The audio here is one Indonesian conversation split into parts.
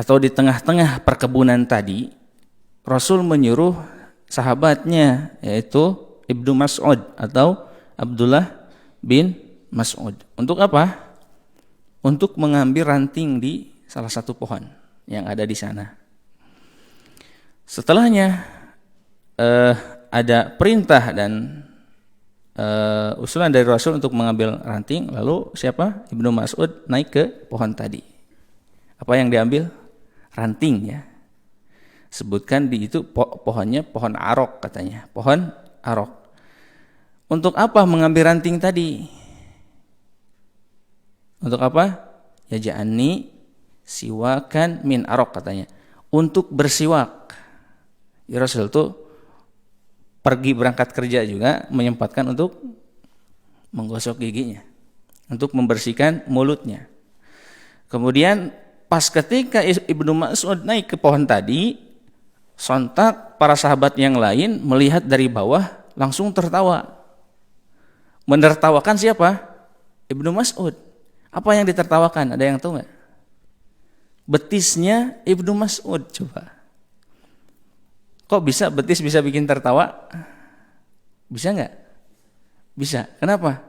atau di tengah-tengah perkebunan tadi, Rasul menyuruh sahabatnya, yaitu Ibnu Mas'ud atau Abdullah bin Mas'ud. Untuk apa? Untuk mengambil ranting di salah satu pohon yang ada di sana. Setelahnya ada perintah dan usulan dari Rasul untuk mengambil ranting, lalu siapa? Ibnu Mas'ud naik ke pohon tadi. Apa yang diambil? Ranting ya. Sebutkan di itu pohonnya pohon arok katanya, pohon arok. Untuk apa mengambil ranting tadi? Untuk apa? Ya ja'ani siwakan min arok katanya. Untuk bersiwak. Ya Rasul itu pergi berangkat kerja juga menyempatkan untuk menggosok giginya, untuk membersihkan mulutnya. Kemudian pas ketika Ibnu Mas'ud naik ke pohon tadi, sontak para sahabat yang lain melihat dari bawah langsung tertawa. Menertawakan siapa? Ibnu Mas'ud. Apa yang ditertawakan? Ada yang tahu nggak? Betisnya Ibnu Mas'ud, coba. Kok bisa betis bisa bikin tertawa? Bisa nggak? Bisa. Kenapa?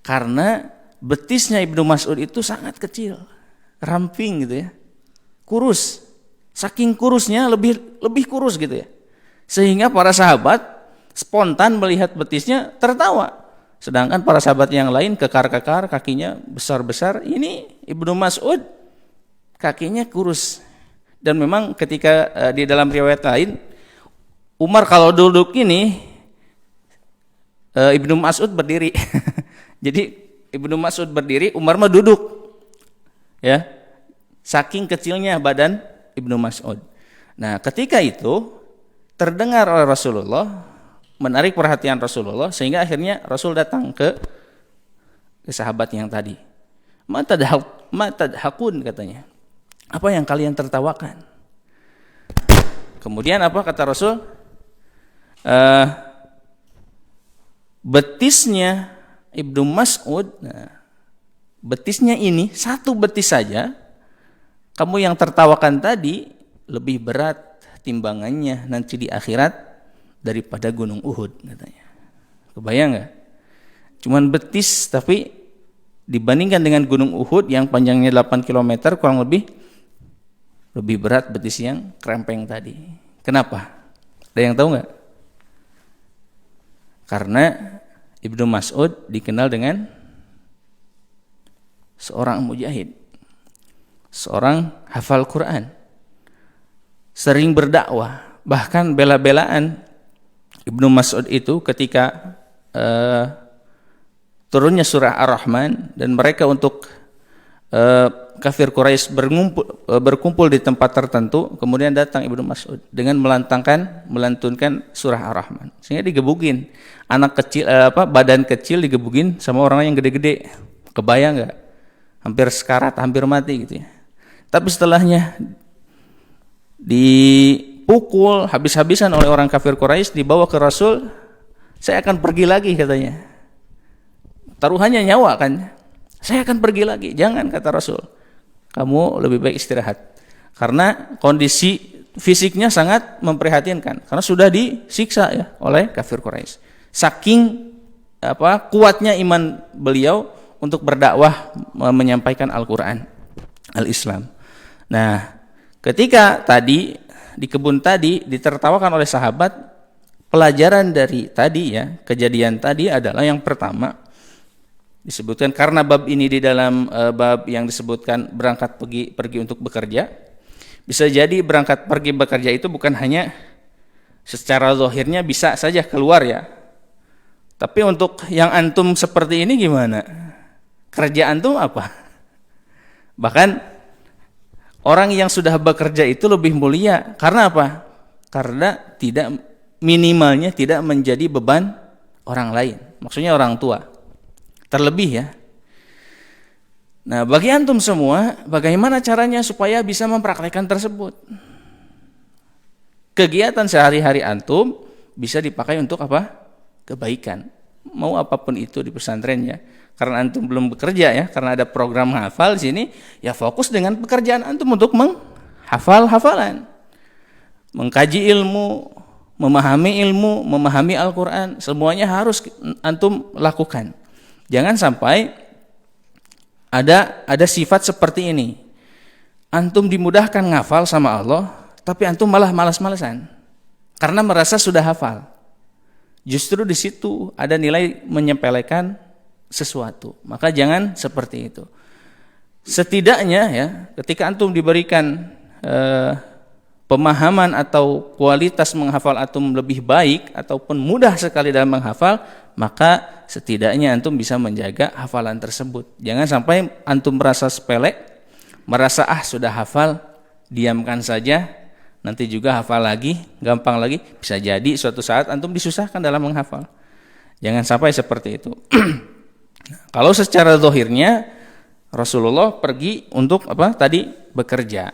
Karena betisnya Ibnu Mas'ud itu sangat kecil, ramping gitu ya, kurus. Saking kurusnya lebih kurus gitu ya, sehingga para sahabat spontan melihat betisnya tertawa. Sedangkan para sahabat yang lain kekar-kekar, kakinya besar-besar. Ini Ibnu Mas'ud kakinya kurus. Dan memang ketika di dalam riwayat lain, Umar kalau duduk ini, Ibnu Mas'ud berdiri. Jadi Ibnu Mas'ud berdiri, Umar mah duduk. Ya. Saking kecilnya badan Ibnu Mas'ud. Nah, ketika itu terdengar oleh Rasulullah, menarik perhatian Rasulullah, sehingga akhirnya Rasul datang ke sahabat yang tadi. Matadhakun katanya. Apa yang kalian tertawakan? Kemudian apa kata Rasul? Betisnya Ibnu Mas'ud, betisnya ini satu betis saja, kamu yang tertawakan tadi lebih berat timbangannya nanti di akhirat daripada gunung Uhud katanya. Kebayang nggak? Cuman betis, tapi dibandingkan dengan gunung Uhud yang panjangnya 8 km kurang lebih berat betis yang krempeng tadi. Kenapa? Ada yang tahu nggak? Karena Ibnu Mas'ud dikenal dengan seorang mujahid, seorang hafal Quran, sering berdakwah, bahkan bela-belaan. Ibnu Mas'ud itu ketika turunnya surah Ar-Rahman dan mereka untuk kafir Quraisy berkumpul di tempat tertentu, kemudian datang Ibnu Mas'ud dengan melantunkan surah Ar-Rahman, sehingga digebukin anak kecil, badan kecil digebukin sama orang yang gede-gede. Kebayang nggak? Hampir sekarat, hampir mati gitu ya. Tapi setelahnya dipukul habis-habisan oleh orang kafir Quraisy, dibawa ke Rasul. Saya akan pergi lagi katanya. Taruhannya nyawa kan. Saya akan pergi lagi. Jangan, kata Rasul. Kamu lebih baik istirahat. Karena kondisi fisiknya sangat memprihatinkan. Karena sudah disiksa ya oleh kafir Quraisy. Saking kuatnya iman beliau untuk berdakwah menyampaikan Al-Qur'an, Al-Islam. Nah, ketika tadi di kebun tadi ditertawakan oleh sahabat, pelajaran dari tadi ya, kejadian tadi adalah yang pertama disebutkan, karena bab ini di dalam bab yang disebutkan berangkat pergi untuk bekerja. Bisa jadi berangkat pergi bekerja itu bukan hanya secara zahirnya bisa saja keluar ya. Tapi untuk yang antum seperti ini gimana? Kerja antum apa? Bahkan orang yang sudah bekerja itu lebih mulia. Karena apa? Karena minimalnya tidak menjadi beban orang lain. Maksudnya orang tua. Terlebih ya. Nah, bagi antum semua, bagaimana caranya supaya bisa mempraktikkan tersebut? Kegiatan sehari-hari antum bisa dipakai untuk apa? Kebaikan. Mau apapun itu di pesantren ya. Karena antum belum bekerja ya, karena ada program hafal di sini, ya fokus dengan pekerjaan antum untuk menghafal hafalan. Mengkaji ilmu, memahami Al-Qur'an, semuanya harus antum lakukan. Jangan sampai ada sifat seperti ini. Antum dimudahkan ngafal sama Allah, tapi antum malah malas-malasan karena merasa sudah hafal. Justru di situ ada nilai menyepelekan sesuatu. Maka jangan seperti itu. Setidaknya ya, ketika antum diberikan pemahaman atau kualitas menghafal antum lebih baik ataupun mudah sekali dalam menghafal, maka setidaknya antum bisa menjaga hafalan tersebut. Jangan sampai antum merasa sepele, merasa sudah hafal, diamkan saja, nanti juga hafal lagi, gampang lagi. Bisa jadi suatu saat antum disusahkan dalam menghafal. Jangan sampai seperti itu. Kalau secara zahirnya Rasulullah pergi untuk bekerja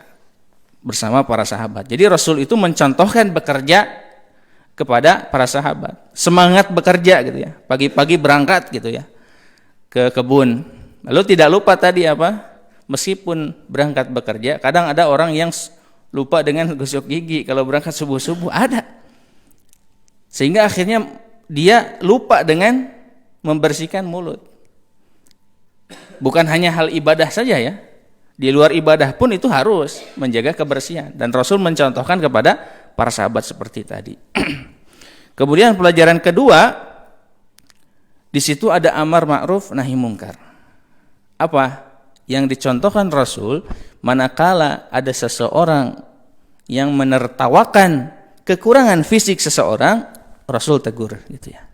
bersama para sahabat. Jadi Rasul itu mencontohkan bekerja kepada para sahabat. Semangat bekerja gitu ya. Pagi-pagi berangkat gitu ya ke kebun. Lalu tidak lupa tadi meskipun berangkat bekerja, kadang ada orang yang lupa dengan gosok gigi kalau berangkat subuh-subuh, ada. Sehingga akhirnya dia lupa dengan membersihkan mulut. Bukan hanya hal ibadah saja ya. Di luar ibadah pun itu harus menjaga kebersihan. Dan Rasul mencontohkan kepada para sahabat seperti tadi. Kemudian pelajaran kedua, di situ ada amar ma'ruf nahi mungkar. Apa yang dicontohkan Rasul manakala ada seseorang yang menertawakan kekurangan fisik seseorang, Rasul tegur gitu ya.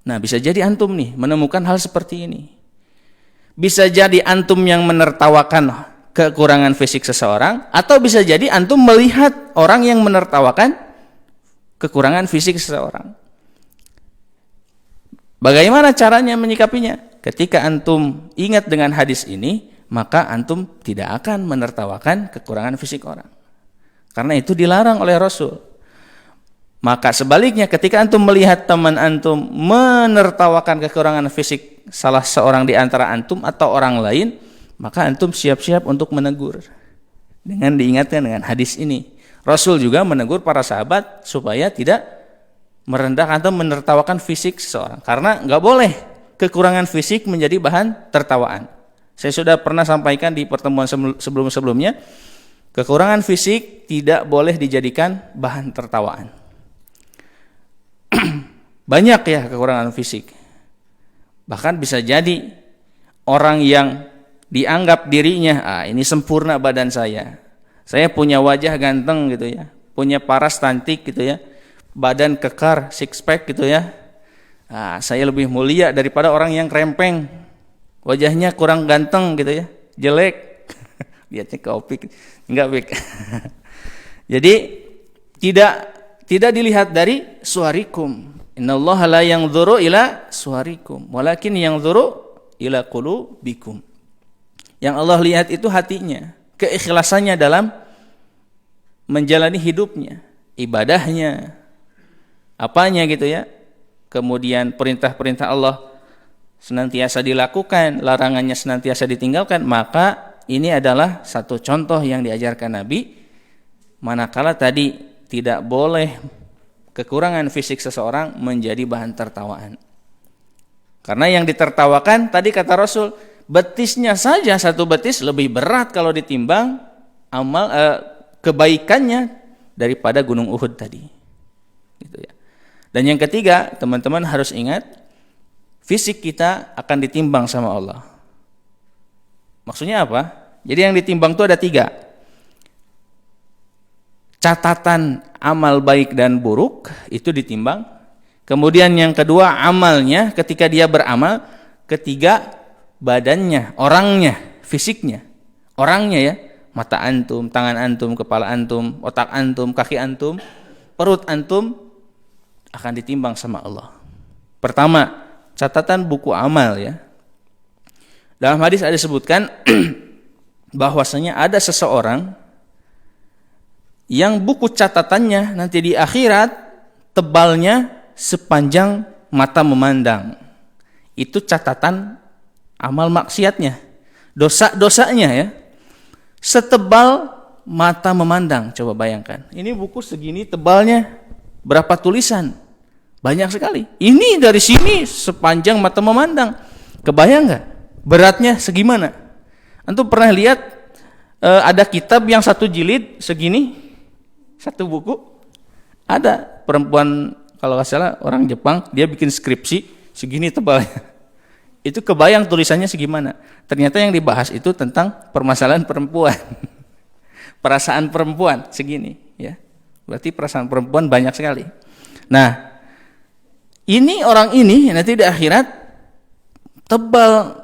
Nah, bisa jadi antum nih menemukan hal seperti ini. Bisa jadi antum yang menertawakan kekurangan fisik seseorang, atau bisa jadi antum melihat orang yang menertawakan kekurangan fisik seseorang. Bagaimana caranya menyikapinya? Ketika antum ingat dengan hadis ini, maka antum tidak akan menertawakan kekurangan fisik orang. Karena itu dilarang oleh Rasul. Maka sebaliknya, ketika antum melihat teman antum menertawakan kekurangan fisik salah seorang di antara antum atau orang lain, maka antum siap-siap untuk menegur. Dengan diingatkan dengan hadis ini. Rasul juga menegur para sahabat supaya tidak merendahkan atau menertawakan fisik seseorang. Karena nggak boleh kekurangan fisik menjadi bahan tertawaan. Saya sudah pernah sampaikan di pertemuan sebelum-sebelumnya, kekurangan fisik tidak boleh dijadikan bahan tertawaan. Banyak ya kekurangan fisik. Bahkan bisa jadi orang yang dianggap dirinya, ini sempurna badan saya punya wajah ganteng gitu ya, punya paras cantik gitu ya, badan kekar, six pack gitu ya. Saya lebih mulia daripada orang yang krempeng, wajahnya kurang ganteng gitu ya, jelek. Lihatnya ke opik, enggak baik. Jadi tidak dilihat dari suarikum. Innallaha la yanzuru ila suarikum, walakin yanzuru ila qulubikum. Yang Allah lihat itu hatinya, keikhlasannya dalam menjalani hidupnya, ibadahnya, apanya gitu ya. Kemudian perintah-perintah Allah senantiasa dilakukan, larangannya senantiasa ditinggalkan, maka ini adalah satu contoh yang diajarkan Nabi. Manakala tadi tidak boleh kekurangan fisik seseorang menjadi bahan tertawaan. Karena yang ditertawakan tadi kata Rasul, betisnya saja, satu betis lebih berat kalau ditimbang kebaikannya daripada gunung Uhud tadi. Gitu ya. Dan yang ketiga, teman-teman harus ingat, fisik kita akan ditimbang sama Allah. Maksudnya apa? Jadi yang ditimbang itu ada 3. Catatan amal baik dan buruk itu ditimbang. Kemudian yang kedua, amalnya ketika dia beramal. Ketiga, badannya, orangnya, fisiknya. Orangnya ya, mata antum, tangan antum, kepala antum, otak antum, kaki antum, perut antum akan ditimbang sama Allah. Pertama, catatan buku amal ya. Dalam hadis ada disebutkan bahwasanya ada seseorang yang buku catatannya nanti di akhirat tebalnya sepanjang mata memandang. Itu catatan amal maksiatnya, dosa-dosanya ya. Setebal mata memandang, coba bayangkan. Ini buku segini tebalnya, berapa tulisan? Banyak sekali. Ini dari sini sepanjang mata memandang. Kebayang nggak? Beratnya segimana? Antum pernah lihat ada kitab yang satu jilid segini, satu buku? Ada perempuan, kalau nggak salah orang Jepang, dia bikin skripsi segini tebalnya. Itu kebayang tulisannya segimana? Ternyata yang dibahas itu tentang permasalahan perempuan. Perasaan perempuan segini, ya. Berarti perasaan perempuan banyak sekali. Nah, ini orang ini nanti di akhirat tebal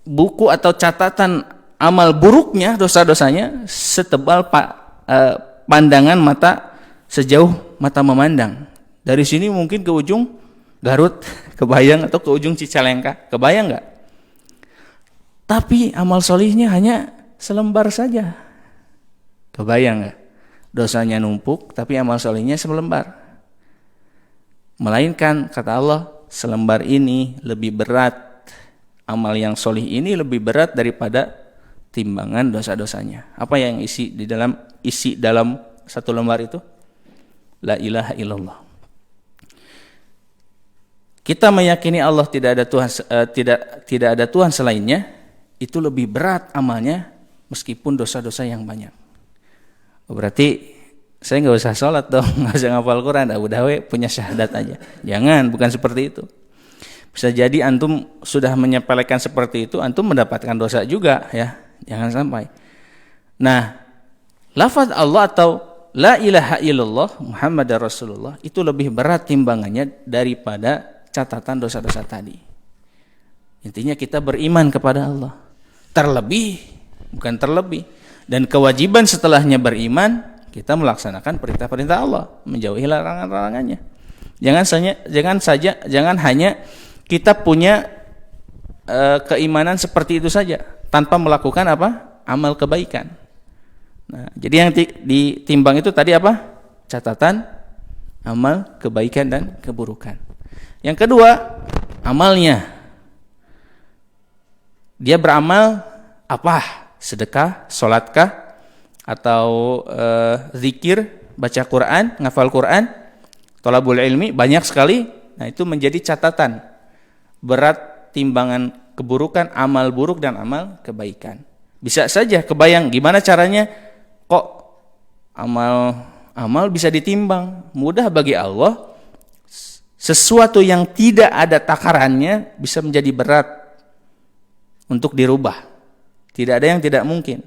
buku atau catatan amal buruknya, dosa-dosanya setebal pandangan mata sejauh mata memandang. Dari sini mungkin ke ujung Garut, kebayang, atau ke ujung Cicalengka, kebayang nggak? Tapi amal solihnya hanya selembar saja. Kebayang nggak? Dosanya numpuk, tapi amal solihnya selembar. Melainkan kata Allah, selembar ini lebih berat, amal yang solih ini lebih berat daripada timbangan dosa-dosanya. Apa yang isi dalam satu lembar itu? La ilaha illallah. Kita meyakini Allah tidak ada Tuhan selainnya, itu lebih berat amalnya meskipun dosa-dosa yang banyak. Berarti saya nggak usah sholat dong, nggak usah ngapal Quran, udah punya syahadat aja. Jangan, bukan seperti itu. Bisa jadi antum sudah menyepelekan seperti itu, antum mendapatkan dosa juga ya. Jangan sampai. Nah, lafaz Allah atau la ilaha illallah Muhammadar Rasulullah itu lebih berat timbangannya daripada catatan dosa-dosa tadi. Intinya kita beriman kepada Allah. Bukan terlebih. Dan kewajiban setelahnya beriman, kita melaksanakan perintah-perintah Allah, menjauhi larangan-larangannya. Jangan hanya kita punya keimanan seperti itu saja tanpa melakukan apa? Amal kebaikan. Nah, jadi yang ditimbang itu tadi apa? Catatan amal kebaikan dan keburukan. Yang kedua, amalnya. Dia beramal apa? Sedekah, sholatkah, atau zikir, baca Quran, ngafal Quran, thalabul ilmi, banyak sekali. Nah, itu menjadi catatan berat timbangan keburukan, amal buruk dan amal kebaikan. Bisa saja kebayang gimana caranya kok amal bisa ditimbang. Mudah bagi Allah. Sesuatu yang tidak ada takarannya bisa menjadi berat untuk dirubah. Tidak ada yang tidak mungkin.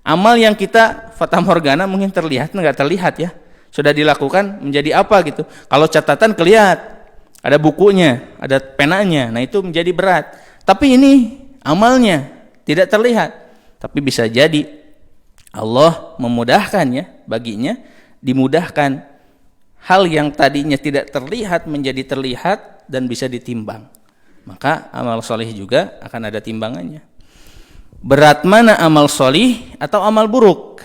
Amal yang kita fata morgana mungkin terlihat, enggak terlihat ya. Sudah dilakukan menjadi apa gitu. Kalau catatan kelihatan, ada bukunya, ada penanya, nah itu menjadi berat. Tapi ini amalnya tidak terlihat. Tapi bisa jadi Allah memudahkan ya baginya, dimudahkan hal yang tadinya tidak terlihat menjadi terlihat dan bisa ditimbang. Maka amal solih juga akan ada timbangannya. Berat mana amal solih atau amal buruk?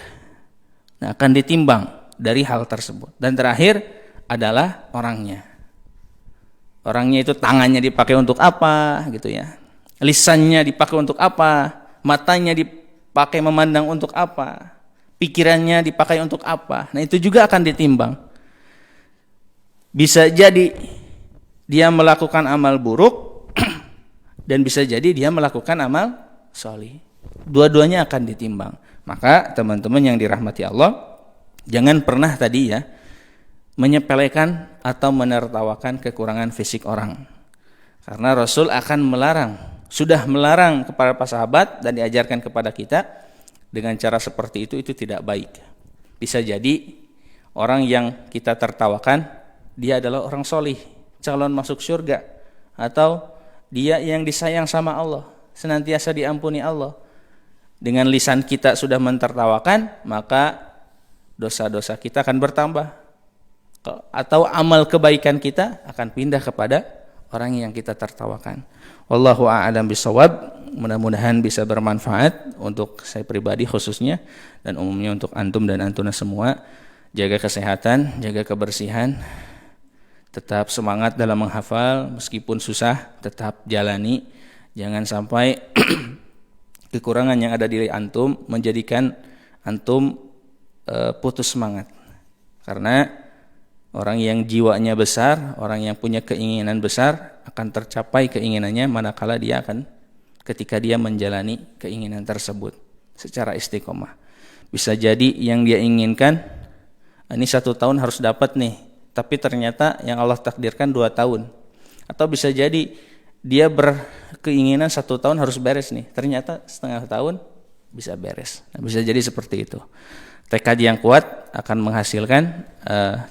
Nah, akan ditimbang dari hal tersebut. Dan terakhir adalah orangnya. Orangnya itu tangannya dipakai untuk apa gitu ya. Lisannya dipakai untuk apa? Matanya dipakai memandang untuk apa? Pikirannya dipakai untuk apa? Nah, itu juga akan ditimbang. Bisa jadi dia melakukan amal buruk dan bisa jadi dia melakukan amal solih. Dua-duanya akan ditimbang. Maka teman-teman yang dirahmati Allah, jangan pernah tadi ya menyepelekan atau menertawakan kekurangan fisik orang. Karena Rasul akan sudah melarang kepada para sahabat dan diajarkan kepada kita dengan cara seperti itu tidak baik. Bisa jadi orang yang kita tertawakan dia adalah orang solih, calon masuk surga, atau dia yang disayang sama Allah, senantiasa diampuni Allah. Dengan lisan kita sudah mentertawakan, maka dosa-dosa kita akan bertambah. Atau amal kebaikan kita akan pindah kepada orang yang kita tertawakan. Wallahu a'lam bishawab. Mudah-mudahan bisa bermanfaat untuk saya pribadi khususnya dan umumnya untuk antum dan antuna semua. Jaga kesehatan, jaga kebersihan. tetap semangat dalam menghafal, meskipun susah tetap jalani. Jangan sampai kekurangan yang ada di antum menjadikan antum putus semangat. Karena orang yang jiwanya besar, orang yang punya keinginan besar akan tercapai keinginannya manakala dia akan ketika dia menjalani keinginan tersebut secara istiqomah. Bisa jadi yang dia inginkan ini 1 tahun harus dapat nih, tapi ternyata yang Allah takdirkan 2 tahun. Atau bisa jadi dia berkeinginan 1 tahun harus beres nih, ternyata setengah tahun bisa beres. Nah, bisa jadi seperti itu. Tekad yang kuat akan menghasilkan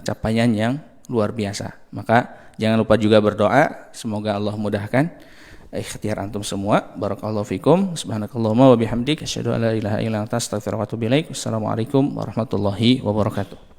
capaian yang luar biasa. Maka jangan lupa juga berdoa, semoga Allah mudahkan ikhtiar antum semua. Barakallahu fikum. Subhanakallahumma wa bihamdik asyhadu an la ilaha illa anta astaghfiruka wa atubu ilaik. Wassalamualaikum warahmatullahi wabarakatuh.